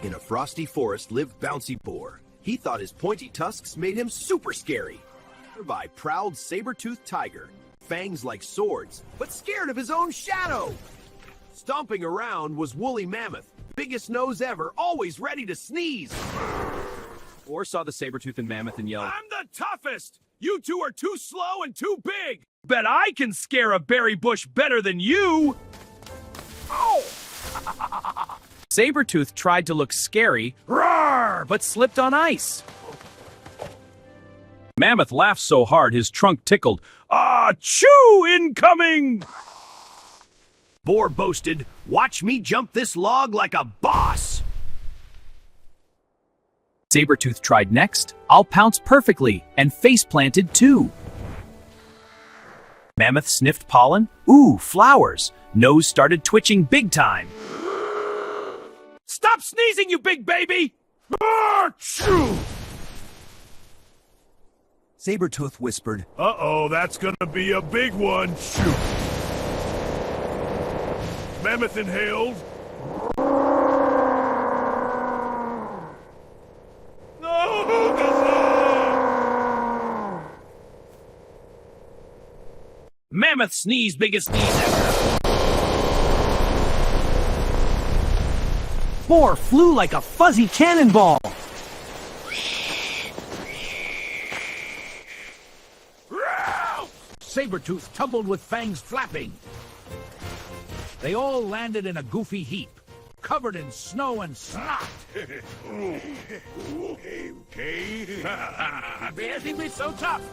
In a frosty forest lived Bouncy Boar. He thought his pointy tusks made him super scary. By proud saber-tooth tiger, fangs like swords, but scared of his own shadow. Stomping around was woolly Mammoth, biggest nose ever, always ready to sneeze. Boar saw the saber-tooth and Mammoth and yelled, I'm the toughest! You two are too slow and too big! Bet I can scare a berry bush better than you! Oh! Saber-tooth tried to look scary, roar, but slipped on ice. Mammoth laughed so hard his trunk tickled. Ah, chew incoming! Boar boasted, watch me jump this log like a boss. Saber-tooth tried next. I'll pounce perfectly, and face-planted too. Mammoth sniffed pollen. Ooh, flowers. Nose started twitching big time. Stop sneezing, you big baby! Achoo! Saber-tooth whispered, Uh-oh, that's gonna be a big one. Shoot. Mammoth inhaled. Mammoth sneezed biggest sneeze ever. Boar flew like a fuzzy cannonball. Saber-tooth tumbled with fangs flapping. They all landed in a goofy heap, covered in snow and snot. Okay. Bears think we're so tough.